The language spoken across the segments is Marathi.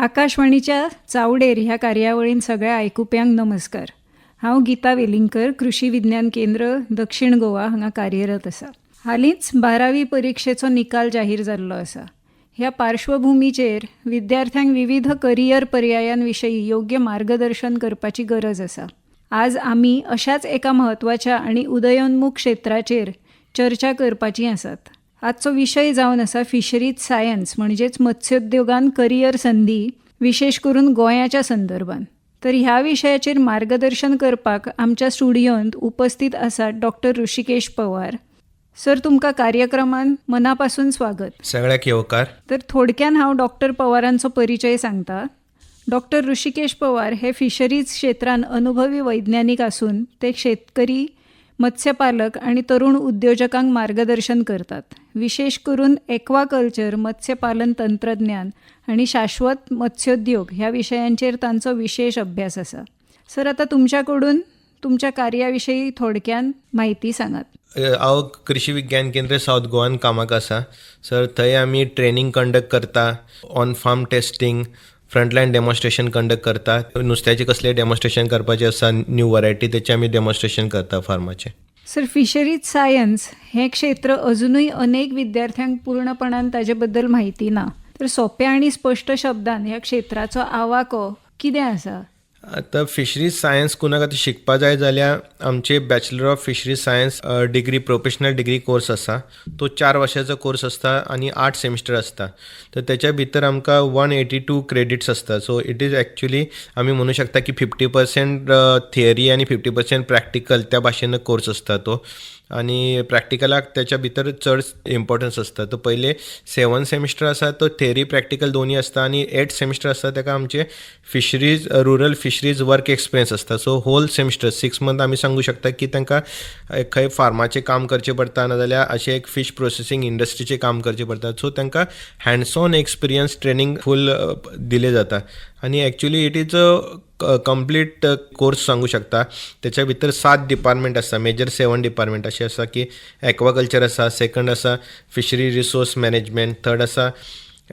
आकाशवाणीच्या चावडेर ह्या कार्यावळीन सगळ्या आयकुप्यांक नमस्कार. हांव गीता वेलिंगकर, कृषी विज्ञान केंद्र दक्षिण गोवा हांगा कार्यरत आसा. हालींच 12वी परीक्षेचो निकाल जाहीर जाल्लो आसा. ह्या पार्श्वभुमीचेर विद्यार्थ्यांक विविध करियर पर्यायांविशयी योग्य मार्गदर्शन करपाची गरज आसा. आज आमी अशाच एका म्हत्वाच्या आणि उदयोन्मुख क्षेत्राचेर चर्चा करपाची आसात. आजचो विशय जावन आसा फिशरीज सायन्स म्हणजेच मत्स्योद्योगान करियर संधी, विशेष करून गोंयाच्या संदर्भान. तर ह्या विशयाचेर मार्गदर्शन करपाक आमच्या स्टुडियोंत उपस्थित आसात डॉक्टर ऋषिकेश पवार. सर, तुमकां कार्यक्रमान मनापासून स्वागत. सगळ्याक येवकार. तर थोडक्यान हांव डॉक्टर पवारांचो परिचय सांगता. डॉक्टर ऋषिकेश पवार हे फिशरीज क्षेत्रांत अनुभवी वैज्ञानिक आसून ते शेतकरी, मत्स्यपालक आणि तरुण उद्योजकांक मार्गदर्शन करतात. विशेष करून एक्वाकल्चर, मत्स्यपालन तंत्रज्ञान आणि शाश्वत मत्स्योद्योग ह्या विशयांचेर तांचो विशेष अभ्यास आसा. सर, आता तुमच्याकडून तुमच्या कार्याविषयी थोडक्यान माहिती सांगात. हांव कृषी विज्ञान केंद्र सावथ गोवान कामाक आसा. सर, थंय आमी ट्रेनिंग कंडक्ट करता, on farm testing, frontline demonstration conduct करता. नुस्त्याचे कसले डेमॉन्स्ट्रेशन करपाचे आसा, न्यू वरायटी, तेचे आमी डेमॉन्स्ट्रेशन करता फार्माचे. सर, फिशरीज सायन्स हे क्षेत्र अजूनही अनेक विद्यार्थ्यांक पूर्णपणान ताजे बद्दल माहिती ना. तर सोप्या आणि स्पष्ट शब्दान ह्या क्षेत्राचो आवाको कितें आसा? आतां फिशरीज सायन्स कोणाक आतां शिकपा जाय जाल्यार आमचे bachelor of fisheries science degree, professional degree course आसा. तो 4 वर्साचो कोर्स आसता आणि 8 सेमिस्टर आसता. तर त्याच्या भितर आमकां 182 क्रेडिट्स आसता. सो इट इज एक्चुली आमी म्हणू शकता की 50% थियरी आणि 50% प्रॅक्टिकल, त्या भाशेन कोर्स आसता तो. आणि प्रॅक्टिकलाक त्याच्या भितर चड इम्पॉर्टन्स आसता. तो पयले 7 सेमिस्टर आसा तो थियरी प्रॅक्टिकल दोन्ही आसता आणि 8 सेमिस्टर आसता ताका आमचे fisheries, rural fisheries work experience आसता. सो होल सेमिस्टर 6 मंथ आमी सांगू शकता की तांकां खंय फार्माचें काम करचें पडटा, नाजाल्यार अशें एक फिश प्रोसेसिंग इंडस्ट्रीचें काम करचें पडटा. सो तांकां हँड्स ऑन एक्सपिरियन्स ट्रेनिंग फूल दिले जाता. आणि actually it is a complete course सांगू शकता. त्याच्या भितर 7 डिपार्टमेंट आसा, मेजर 7 डिपार्टमेंट अशें आसा की एक्वाकल्चर आसा, सेकंड आसा फिशरी रिसोर्स मॅनेजमेंट, थर्ड आसा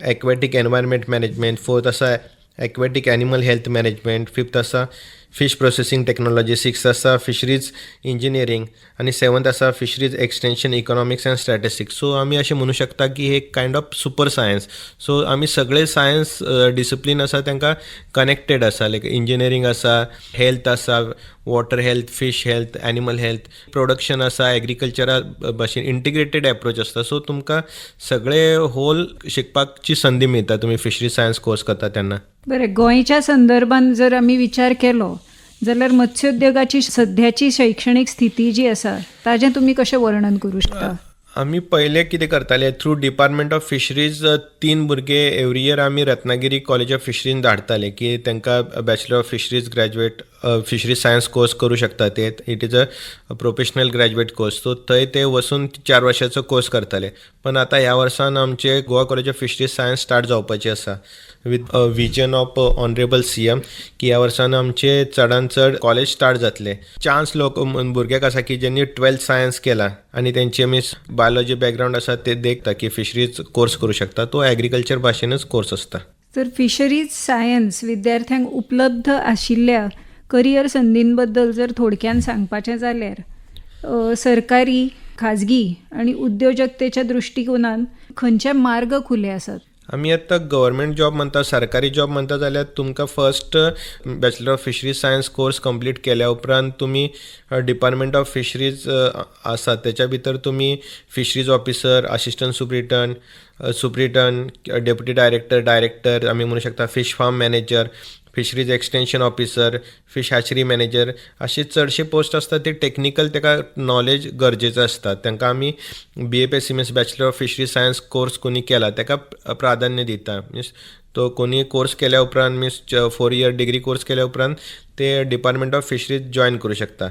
एक्वॅटीक एनवायरमेंट मॅनेजमेंट, फोर्थ आसा एक्वॅटीक एनिमल हेल्थ मॅनेजमेंट, फिफ्थ आसा फिश प्रोसेसिंग टेक्नॉलॉजी, सिक्स्थ आसा फिशरीज इंजिनियरींग आणि 7th आसा fisheries extension economics and statistics. So आमी अशें म्हणू शकता की हे kind of super science. So आमी सगळे सायन्स डिसिप्लीन आसा तांकां कनेक्टेड आसा. लायक इंजिनियरींग आसा, हेल्थ आसा, water health, fish health, animal health, production आसा, एग्रीकल्चरा भाशेन इंटिग्रेटेड एप्रोच आसता. सो तुमकां सगळे होल शिकपाची संदी मेळटा तुमी फिशरीज सायन्स कोर्स करता तेन्ना. बरें, गोंयच्या संदर्भान जर आमी विचार केलो जाल्यार मत्स्योद्योगाची सध्याची शैक्षणिक स्थिती जी आसा ताजें तुमी कशें वर्णन करूं शकता? आमी पहिले कितें करताले, थ्रू डिपार्टमेंट ऑफ फिशरीज 3 भुरगे एवरी इयर आमी रत्नागिरी कॉलेज ऑफ फिशरीन धाडटाले की तांकां bachelor of fisheries graduate fisheries science course करूं शकता ते. It is a professional graduate course. So थंय ते वचून 4 वर्साचो कोर्स करताले. पण आतां ह्या वर्सान आमचे Goa college of fisheries science start जावपाचें आसा with vision of honourable CM की ह्या वर्सान आमचे चडान चड कॉलेज स्टार्ट जातले. चान्स लोक भुरग्याक आसा की ज्यांनी 12th सायन्स केला आणि त्यांचे मीस बायोलॉजी बॅकग्राऊंड आसा ते देखता की फिशरीज कोर्स करू शकता. तो ॲग्रिकल्चर भाशेनच कोर्स आसता. तर फिशरीज सायन्स विद्यार्थ्यांक उपलब्ध आशिल्ल्या करियर संधींबद्दल जर थोडक्यान सांगपाचें जाल्यार सरकारी, खाजगी आणि उद्योजकतेच्या दृष्टिकोनान खंयचे मार्ग खुले आसात? आमी आतां गव्हर्मेंट जॉब म्हणटा, सरकारी जॉब म्हणटा जाल्यार तुमकां first bachelor of fisheries science course complete केल्या उपरांत तुमी डिपार्टमेंट ऑफ फिशरीज आसा त्याच्या भितर तुमी fisheries officer, assistant superintendent, deputy director आमी म्हणू शकता, fish farm manager, fisheries extension officer, fish hatchery manager, असे चडशे पोस्ट असतात ते टेक्निकल ताका नॉलेज गरजेचं असतात. तांकां आमी BFSc means bachelor of fisheries science course कोणी केला ताका प्राधान्य दिता. मीन्स तो कोणी कोर्स केल्या उपरांत मीन्स 4 इयर डिग्री कोर्स केल्या उपरांत ते डिपार्टमेंट ऑफ फिशरीज जॉईन करू शकता.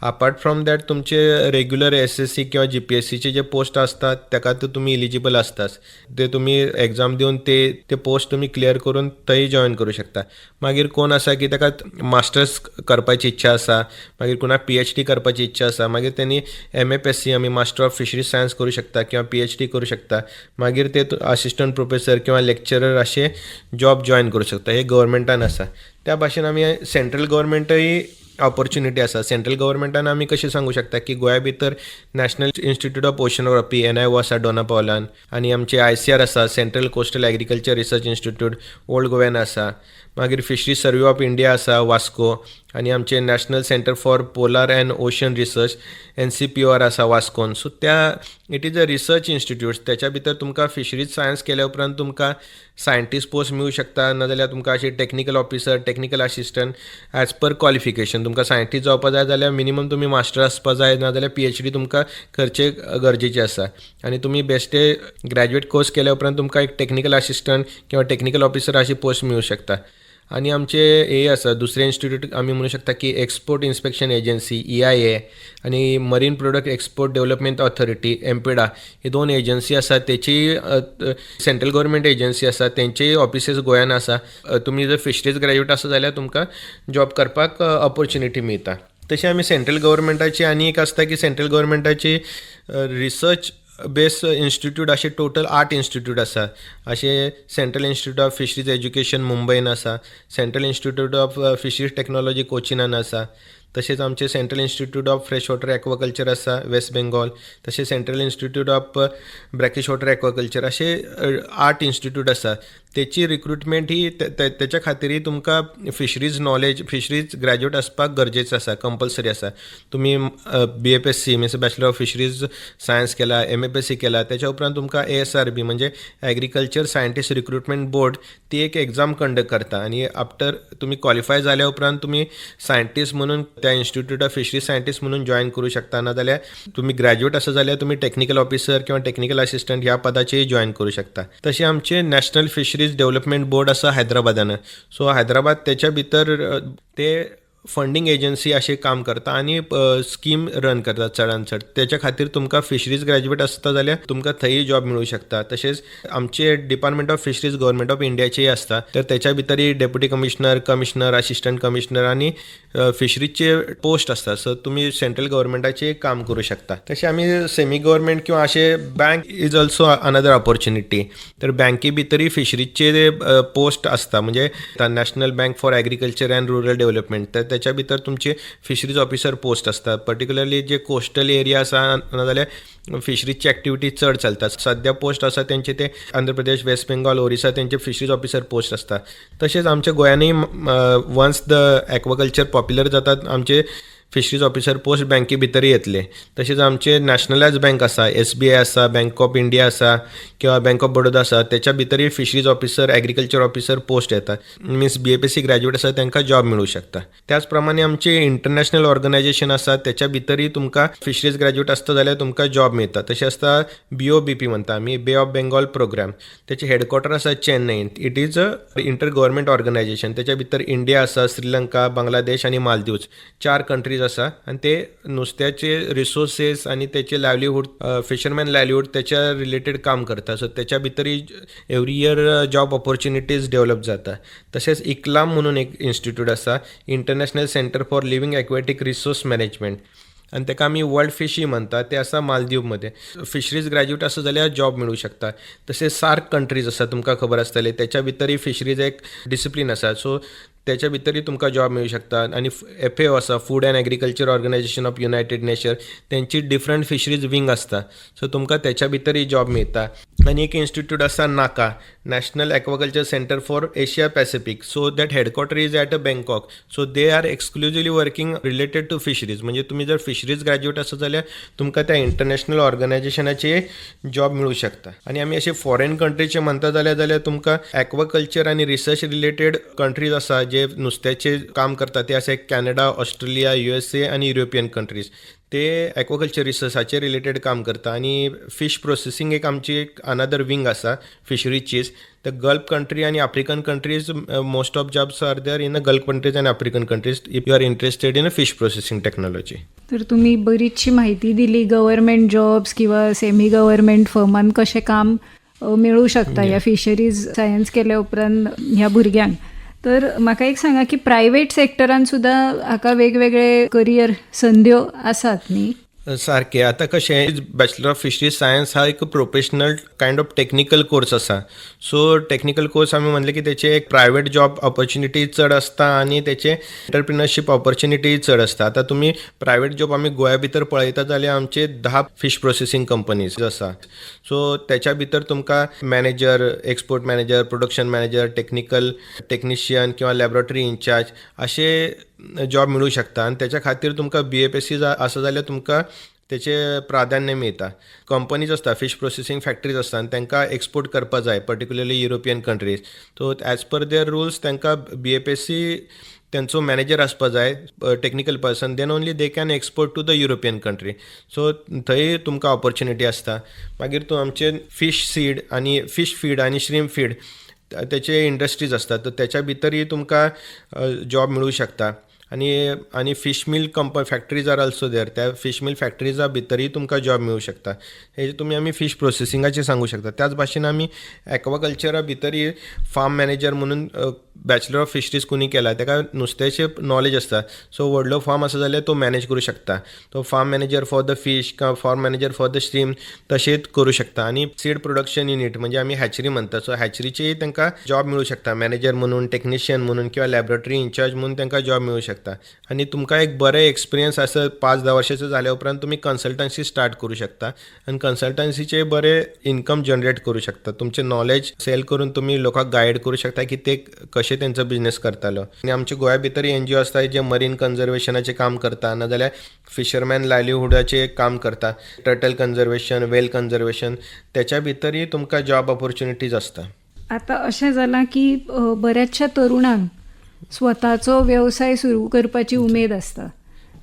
अपार्ट फ्रॉम दॅट तुमचे रेग्युलर SSC किंवा GPSCचे जे पोस्ट असतात ताका तर तुम्ही इलिजिबल असताच. ते तुम्ही एग्जाम दिवन ते पोस्ट तुम्ही क्लियर करून थंय जॉईन करू शकता. मागीर कोण आसा की ताका मास्टर्स करपाची इच्छा आसा, मागीर कोणाक PhD करपाची इच्छा आसा, मागीर त्यांनी MFSC आमी मास्टर ऑफ फिशरीज सायन्स करू शकता किंवा PhD करू शकता. मागीर ते असिस्टंट प्रोफेसर किंवा लेक्चरर असे जॉब जॉईन करू शकता. हे गव्हर्मेंटान आसा. त्या भाशेन आमी सेंट्रल गव्हर्मेंटय ऑपॉर्च्युनिटी आसा. सेंट्रल गव्हर्मेंटान आमी कशें सांगू शकता की गोंया भितर national institute of oceanography NIO आसा डोना पावलान, आनी आमचे ICR आसा, central coastal agriculture research institute old गोव्यान आसा. मागीर फिशरी सर्वे ऑफ इंडिया आसा वास्को, आनी आमचे national centre for polar and ocean research NCPOR आसा वास्कोन. So it is a research institute. त्याच्या भितर तुमकां फिशरीज सायन्स केल्या उपरांत तुमकां सायंटिस्ट पोस्ट मेळूं शकता, नाजाल्यार तुमकां अशें technical officer, technical assistant as per qualification. तुमकां सायंटिस्ट जावपा जाय जाल्यार मिनिमम तुमी मास्टर आसपा जाय, नाजाल्यार PhD तुमकां करचे गरजेचें आसा. आनी तुमी बेश्टे ग्रॅज्युएट कोर्स केल्या उपरांत तुमकां एक टेक्निकल असिस्टंट किंवा टेक्निकल ऑफिसर अशी पोस्ट मेळूं शकता. आनी आमचे हे आसा दुसरे इन्स्टिट्यूट आमी म्हणू शकता की एक्सपोर्ट इन्स्पेक्शन एजन्सी EIA आनी marine product export development authority MPEDA हे दोन एजन्सी आसा. तेची सेंट्रल गव्हर्मेंट एजन्सी आसा, तेंचेय ऑफिसीस गोंयान आसा. तुमी जर फिशरीज ग्रॅज्युएट आसा जाल्यार तुमकां जॉब करपाक ऑपॉर्च्युनिटी मेळटा. तशें आमी सेंट्रल गव्हर्मेंटाची आनी एक आसता की सेंट्रल गव्हर्मेंटाची रिसर्च बेस इन्स्टिट्यूट असे टोटल 8 इन्स्टिट्यूट आसा. असे central institute of fisheries education मुंबईन आसा, central institute of fisheries technology कोचिनान आसा, तसेच आमचे central institute of fresh water aquaculture आसा वेस्ट बेंगॉल, तसेच central institute of brackish water aquaculture. असे 8 इन्स्टिट्यूट आसा. त्याची रिक्रुटमेंट ही त्याच्या खातीरय तुमकां फिशरीज नॉलेज, फिशरीज ग्रॅज्युएट आसपाक गरजेचं आसा, कंपल्सरी आसा. तुम्ही BFSC means bachelor of fisheries science केला, MFSC केला, त्याच्या उपरांत तुमकां ASRB म्हणजे ॲग्रिकल्चर सायंटिस्ट रिक्रुटमेंट बोर्ड ती एक एक्झाम कंडक्ट करता. आणि आफ्टर तुम्ही क्वॉलिफाय झाल्या उपरांत तुम्ही सायंटिस्ट म्हणून त्या इन्स्टिट्यूट ऑफ फिशरीज सायंटिस्ट म्हणून जॉईन करू शकता, नाजाल्यार तुम्ही ग्रॅज्युएट आसा जाल्यार तुम्ही टेक्निकल ऑफिसर किंवा टेक्निकल असिस्टंट ह्या पदाचेर जॉईन करू शकता. तसे आमचे नॅशनल फिशरीज डेव्हलपमेंट बोर्ड आसा हैदराबादान. सो हैदराबाद त्याच्या भितर ते फंडिंग एजन्सी असे काम करता आणि स्कीम रन करतात चडांत चड. त्याच्या खातीर तुमकां फिशरीज ग्रॅज्युएट आसता जाल्यार तुमकां थंय जॉब मेळूं शकता. तशेंच आमचे department of fisheries government of इंडियाचेय आसता, तर त्याच्या भितरय डेप्युटी कमिशनर, असिस्टंट कमिशनर आणि फिशरीजचे पोस्ट आसता. सो तुम्ही सेंट्रल गव्हर्मेंटाचे काम करू शकता. तसे आमी सेमी गव्हर्मेंट किंवा असे bank is also another opportunity. तर बँके भितरय फिशरीजचे पोस्ट आसता, म्हणजे national bank for agriculture and rural development. तर त्याच्या भितर तुमचे फिशरीज ऑफिसर पोस्ट असतात. पर्टिक्युलरली जे कोस्टल एरिया आसा नाजाल्यार फिशरीजची ॲक्टिविटी चड चलतात. सध्या पोस्ट आसा त्यांचे ते आंध्र प्रदेश, वेस्ट बेंगॉल, ओरिसा त्यांचे फिशरीज ऑफिसर पोस्ट असतात. तसेच आमच्या गोंयानय वन्स द ॲक्वाकल्चर पॉप्युलर जातात आमचे फिशरीज ऑफिसर पोस्ट बँके भितर येतले. तसेच आमचे नॅशनलायज बँक आसा, SBI आसा, बँक ऑफ इंडिया आसा किंवा बँक ऑफ बडोदा आसा, त्याच्या भितरय fisheries officer, agriculture officer post येतात. मीन्स BFSC ग्रॅज्युएट आसा तांकां जॉब मिळू शकता. त्याचप्रमाणे आमचे इंटरनॅशनल ऑर्गनायझेशन आसा, त्याच्या भितरय तुमकां फिशरीज ग्रॅज्युएट आसता जाल्यार तुमकां जॉब मेळटा. तशें आसता BOBP म्हणटा आमी, बे ऑफ बेंगॉल प्रोग्राम. त्याचे हेडक्वॉर्टर आसा Chennai. It is a inter government organisation. त्याच्या भितर इंडिया आसा, श्रीलंका, बांगलादेश आणि मालदीव्स 4 कंट्रीज आसा. आणि ते नुस्त्याचे रिसोर्सेस आणि त्याचे लायवलीहूड, फिशरमॅन लायवलीहूड त्याच्या रिलेटेड काम करता. सो त्याच्या भितरय every year job opportunities develop जाता. तसेच इक्लाम म्हणून एक इन्स्टिट्यूट आसा, international centre for living aquatic resource management, आणि ताका आमी वर्ल्ड फिशी म्हणता. ते आसा मालदीवमध्ये. फिशरीज ग्रॅज्युएट आसा जाल्यार जॉब मिळू शकता. तसेच सार्क कंट्रीज आसा, तुमकां खबर आसतले, त्याच्या भितरय फिशरीज एक डिसिप्लीन आसा. सो त्याच्या भितरय तुमकां जॉब मेळू शकता. आणि FAO आसा, food and agriculture organisation of United Nation, त्यांची डिफरंट फिशरीज विंग आसता. सो तुमकां त्याच्या भितरय जॉब मेळटा. आणि एक इन्स्टिट्यूट आसा NACA, national aquaculture centre for Asia Pacific. So that headquarter is at Bangkok. So they are exclusively working related to fisheries. म्हणजे तुम्ही जर फिशरीज ग्रॅज्युएट आसा जाल्यार तुमकां त्या इंटरनॅशनल ऑर्गनायझेशनाचे जॉब मिळू शकता. आणि आमी असे फॉरेन कंट्रीचे म्हणता जाल्यार तुमकां ॲक्वाकल्चर आणि रिसर्च रिलेटेड कंट्रीज आसा जे नुस्त्याचे काम करतात. ते असे कॅनडा, ऑस्ट्रेलिया, USA आणि युरोपियन कंट्रीज. ते ॲक्वाकल्चर रिसर्चाचे रिलेटेड काम करता. आणि फिश प्रोसेसिंग एक आमची एक अनदर विंग आसा फिशरीजचीच. द गल्फ कंट्री आणि African countries most of jobs are there in the Gulf countries and African countries if you are interested in a fish processing technology. तर तुम्ही बरीचशी माहिती दिली गव्हर्नमेंट जॉब्स किंवा सेमी गव्हर्नमेंट फर्मान कशें काम मेळू शकता ह्या फिशरीज सायन्स केल्या उपरांत ह्या भुरग्यांक. तर म्हाका एक सांगा की प्रायवेट सेक्टरान सुद्धा हाका वेगवेगळे करियर संद्यो आसात न्ही. सारखे आता कशें बॅचलर ऑफ फिशरीज सायन्स हा एक professional kind of technical course आसा. सो टेक्निकल कोर्स आमी म्हणले की तेचे एक प्रायवेट जॉब ऑपॉर्च्युनिटी चड आसता आनी तेचे एंटरप्रिनरशीप ऑपॉर्च्युनिटी चड आसता. आता तुमी प्रायवेट जॉब आमी गोंया भितर पळयता जाल्यार आमचे 10 फिश प्रोसेसिंग कंपनीज आसा. सो त्याच्या भितर तुमकां manager, export manager, production manager, technician किंवा लॅबोरेटरी इन्चार्ज असे जॉब मिळू शकता. आणि त्याच्या खातीर तुमकां BFSC आसा जाल्यार तुमकां तेचे प्राधान्य मेळटा. कंपनीज आसता, फिश प्रोसेसिंग फॅक्टरीज आसता आनी तांकां एक्सपोर्ट करपा जाय, particularly European countries. So as per their rules तांकां BFSC त्यांचो मॅनेजर आसपा जाय, technical person, then only they can export to the European country. So थंय तुमकां ऑपॉर्च्युनिटी आसता. मागीर तूं आमचे फिश सीड आनी फिश फीड आनी श्रीम फीड त्याचे इंडस्ट्रीज असतात, तर त्याच्या भितरही तुमकां जॉब मिळू शकता. आणि fish mill factories are also there. त्या फिश मिल फॅक्टरीजा भितरही तुमकां जॉब मिळू शकता. हे तुमी आमी फिश प्रोसेसिंगाचे सांगू शकता. त्याच भाशेन आमी ॲक्वाकल्चरा भितरही फार्म मॅनेजर म्हणून बॅचलर ऑफ फिशरीज कोणी केला तेका नुस्त्याचे नॉलेज आसता. सो व्हडलो फार्म आसा जाल्यार तो मॅनेज करूं शकता. तो farm manager for the fish किंवा farm manager for the stream तशेंच करूं शकता. आणि सीड प्रोडक्शन युनिट म्हणजे आमी हॅचरी म्हणटा, सो हॅचरीचेय तांकां जॉब मिळू शकता. मॅनेजर म्हणून, टेक्निशियन म्हणून किंवा लॅबोरेटरी इन्चार्ज म्हणून तांकां जॉब मिळू शकता. आणि तुमकां एक बरें एक्सपिरियन्स आसा 5-10 वर्षाचो जाल्या उपरांत तुमी कन्सल्टन्सी स्टार्ट करूं शकता आनी कन्सल्टन्सीचे बरें इन्कम जनरेट करूं शकता. तुमचें नॉलेज सेल करून तुमी लोकांक गायड करूं शकता की ते कशें तेंचो बिझनेस करतालो. आनी आमच्या गोंया भितर NGO आसता जे मरीन कन्जर्वेशनाचें काम करता, नाजाल्यार फिशरमॅन लायव्हलीहूडाचें काम करता, टर्टल कन्जर्वेशन, वेल कन्जर्वेशन, त्याच्या भितरही तुमकां जॉब ऑपॉर्च्युनिटीज आसता. आता अशें जालां की बऱ्याचशा तरुणांक स्वताचो व्यवसाय सुरू करपाची उमेद आसता.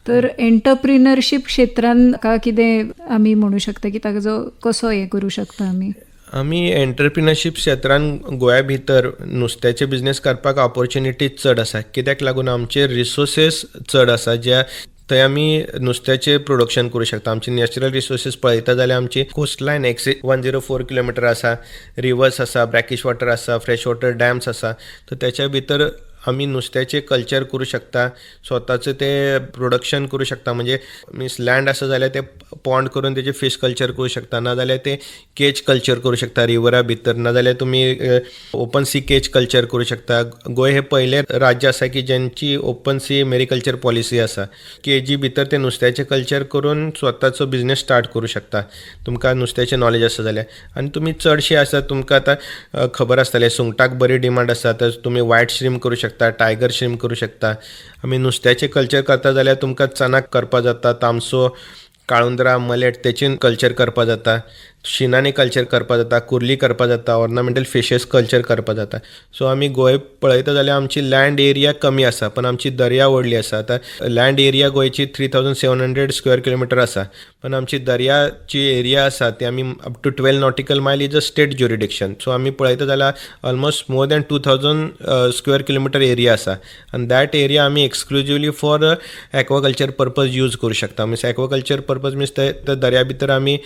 तर एंटरप्रिनरशीप क्षेत्रांत का कितें आमी म्हणू शकता की ताजो कसो हे करूं शकता आमी. आमी एंटरप्रिनरशीप क्षेत्रांत गोंया भितर नुस्त्याचे बिझनेस करपाक ऑपॉर्च्युनिटीज चड आसा. कित्याक लागून आमचे रिसोर्सीस चड आसा ज्या थंय आमी नुस्त्याचे प्रोडक्शन करूं शकता. आमची नॅचरल रिसोर्सीस पळयता जाल्यार आमची कोस्टलायन 104 किलोमिटर आसा, रिवर्स आसा, ब्रॅकिश वॉटर आसा, फ्रेश वॉटर डॅम्स आसा. तर त्याच्या भितर आमी नुस्त्याचे कल्चर करूं शकता, स्वताचें ते प्रोडक्शन करूं शकता. म्हणजे मिन्स लँड आसा जाल्यार ते पॉन्ड करून तेजे फिश कल्चर करूं शकता, नाजाल्यार ते केज कल्चर करूं शकता रिवरा भितर, नाजाल्यार तुमी ओपन सी केज कल्चर करूं शकता. गोंय हे पयलें राज्य आसा की ज्यांची ओपन सी मेरिकल्चर पॉलिसी आसा. केजी भितर ते नुस्त्याचें कल्चर करून स्वताचो बिझनेस स्टार्ट करूं शकता, तुमकां नुस्त्याचें नॉलेज आसा जाल्यार. आनी तुमी चडशे आसा, तुमकां आतां खबर आसतलें सुंगटाक बरी डिमांड आसा, तर तुमी वायट श्रीम करूं शकता, टायगर श्रीम करूं शकता. आमी नुस्त्याचें कल्चर करता जाल्यार तुमकां चनाक करपा जाता, तामसो, काळुंदरा, मलेट तेचें कल्चर करपा जाता, शिनानी कल्चर करपा जाता, कुर्ली करपा जाता, ऑर्नामेंटल फिशेस कल्चर करपा जाता. सो आमी गोंय पळयता जाल्यार आमची लँड एरिया कमी आसा पण आमची दर्या व्हडली आसा. आतां लँड एरिया गोंयची 3700 स्क्वेअर किलोमिटर आसा, पण आमची दर्याची एरिया आसा ती आमी up to 12 nautical mile is a state jurisdiction. So आमी पळयता जाल्यार almost more than 2000 square kilometre area आसा. आनी दॅट एरिया आमी exclusively for aquaculture purpose use करूं शकता. मिन्स ॲक्वाकल्चर पर्पज मिन्स त्या दर्या भितर आमी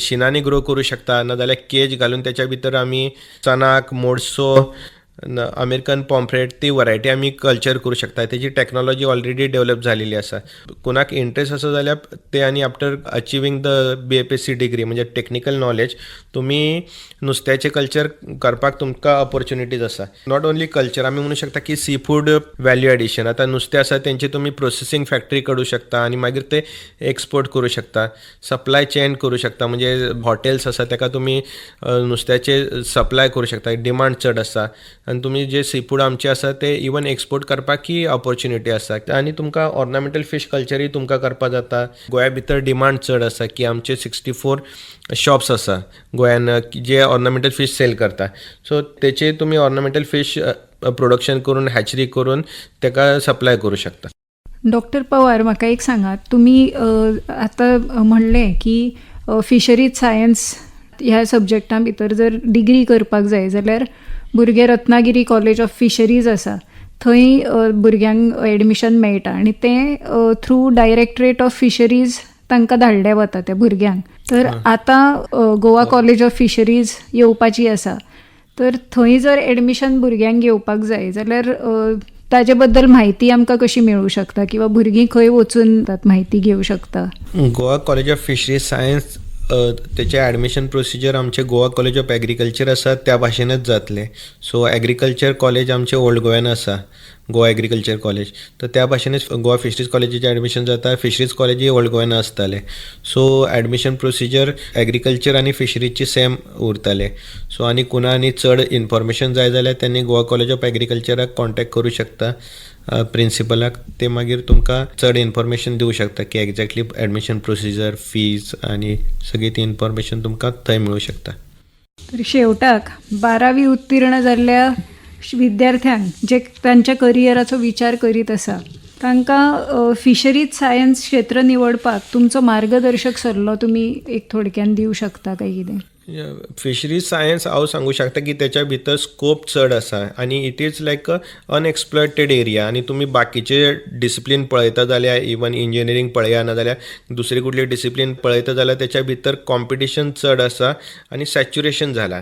शिनानी ग्रो करूं शकता, नाजाल्यार केज घालून त्याच्या भितर आमी चनाक, मोडसो, अमेरिकन पॉम्फ्रेट ती वरायटी आमी कल्चर करूं शकता. तेजी टॅक्नॉलॉजी ऑलरेडी डेवलप जालेली आसा. कोणाक इंट्रस्ट आसा जाल्यार ते आनी आफ्टर अचिवींग द BFSC डिग्री म्हणजे टेक्निकल नॉलेज तुमी नुस्त्याचें कल्चर करपाक तुमकां ऑपॉर्च्युनिटीज आसा. नॉट ओन्ली कल्चर, आमी म्हणू शकता की सी फूड व्हॅल्यू एडिशन. आतां नुस्तें आसा तेंची तुमी प्रोसेसिंग फॅक्टरी काडूं शकता आनी मागीर ते एक्सपोर्ट करूं शकता. सप्लाय चेन करूं शकता, म्हणजे हॉटेल्स आसा ताका तुमी नुस्त्याचे सप्लाय करूं शकता. डिमांड चड आसा आनी तुमी जे सी फूड आमचे आसा ते इवन एक्सपोर्ट करपाकय ऑपॉर्च्युनिटी आसा. आनी तुमकां ऑर्नामेंटल फिश कल्चरय तुमकां करपा जाता. गोंया भितर डिमांड चड आसा की आमचे 64 शॉप्स आसा गोंयान जे ऑर्नामेंटल फिश सेल करता. सो तेचे तुमी ऑर्नामेंटल फिश प्रोडक्शन करून हॅचरी करून ताका सप्लाय करूं शकता. डॉक्टर पवार, म्हाका एक सांगात, तुम्ही आता म्हणलें की फिशरीज सायन्स ह्या सब्जेक्टां भितर जर डिग्री करपाक जाय जाल्यार भुरगे रत्नागिरी कॉलेज ऑफ फिशरीज आसा थंय भुरग्यांक एडमिशन मेळटा आनी तें थ्रू डायरेक्टरेट ऑफ फिशरीज तांकां धाडलें वता त्या भुरग्यांक. तर आतां गोवा कॉलेज ऑफ फिशरीज येवपाची आसा, तर थंय जर एडमिशन भुरग्यांक घेवपाक जाय जाल्यार ताजे बद्दल म्हायती आमकां कशी मेळूं शकता किंवा भुरगीं खंय वचून म्हायती घेवं शकता? Goa college of fisheries science त्याचे ॲडमिशन प्रोसिजर आमचे गोवा कॉलेज ऑफ ॲग्रिकल्चर आसा त्या भाशेनच जातले. सो ॲग्रिकल्चर कॉलेज आमचे ओल्ड गोव्यान आसा, गोवा ॲग्रिकल्चर कॉलेज, तर त्या भाशेनच गोवा फिशरीज कॉलेजीचे ॲडमिशन जाता. फिशरीज कॉलेजूय ओल्ड गोव्यान आसताले. सो ॲडमिशन प्रोसिजर ॲग्रिकल्चर आनी फिशरीजची सेम उरताले. सो आनी कुणानी चड इन्फॉर्मेशन जाय जाल्यार त्यांनी गोवा कॉलेज ऑफ ॲग्रिकल्चराक कॉन्टॅक्ट करूं शकता प्रिंसिपलाक. ते मागीर तुमकां चड इन्फॉर्मेशन दिवं शकता की एक्झॅक्टली ॲडमिशन प्रोसिजर, फीज आनी सगळी ती इन्फॉर्मेशन तुमकां थंय मेळूं शकता. तर शेवटाक 12वी उत्तीर्ण जाल्ल्या विद्यार्थ्यांक जे तांच्या करियराचो विचार करीत आसा तांकां फिशरीज सायन्स क्षेत्र निवडपाक तुमचो मार्गदर्शक सल्लो तुमी एक थोडक्यान दिवं शकता काय कितें? फिशरीज सायन्स हांव सांगूं शकता की त्याच्या भितर स्कोप चड आसा आनी इट इज लायक अनएक्सप्लॉयटेड एरिया. आनी तुमी बाकीचे डिसिप्लीन पळयता जाल्यार इवन इंजिनियरींग पळया ना जाल्यार दुसरी कुठली डिसिप्लीन पळयता जाल्यार त्याच्या भितर कॉम्पिटिशन चड आसा आनी सॅच्युरेशन जाला.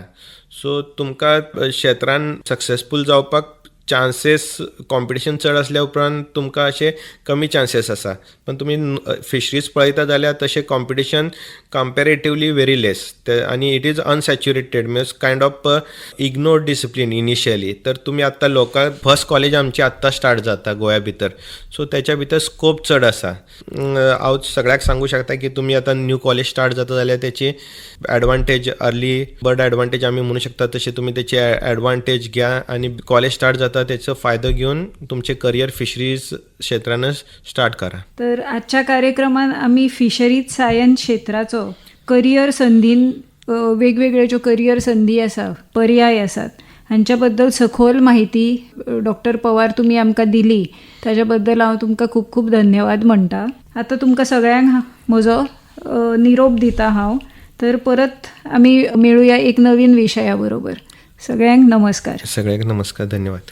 सो तुमकां क्षेत्रान सक्सेसफूल जावपाक चान्सेस कॉम्पिटिशन चड आसल्या उपरांत तुमकां अशे कमी चान्सेस आसा. पण तुमी फिशरीज पळयता जाल्यार तशें कॉम्पिटिशन कंपॅरेटिवली व्हेरी लेस आनी it is unsaturated means kind of ignored discipline initially. तर तुमी आत्तां लोकांक फर्स्ट कॉलेज आमची आत्तां स्टार्ट जाता गोंया भितर, सो त्याच्या भितर स्कोप चड आसा. हांव सगळ्याक सांगू शकता की तुमी आतां न्यू कॉलेज स्टार्ट जाता जाल्यार त्याची ॲडवांटेज अर्ली बर्ड ॲडवांटेज आमी म्हणू शकता तशें तुमी त्याची ॲडवांटेज घ्या आनी कॉलेज स्टार्ट जाता त्याचा फायदो घेऊन तुमचे करियर फिशरीज क्षेत्रानच स्टार्ट करा. तर आजच्या कार्यक्रमात आम्ही फिशरीज सायन्स क्षेत्राचो करियर संधीन वेगवेगळ्यो ज्यो करियर संधी आसा, पर्याय आसात, हांच्या बद्दल सखोल माहिती डॉक्टर पवार तुम्ही आमकां दिली, ताच्या बद्दल हांव तुमकां खूब खूब धन्यवाद म्हणटा. आता तुमकां सगळ्यांक म्हजो निरोप दिता हांव. तर परत आम्ही मेळुया एक नवीन विशया बरोबर. सगळ्यांक नमस्कार. सगळ्यांक नमस्कार, धन्यवाद.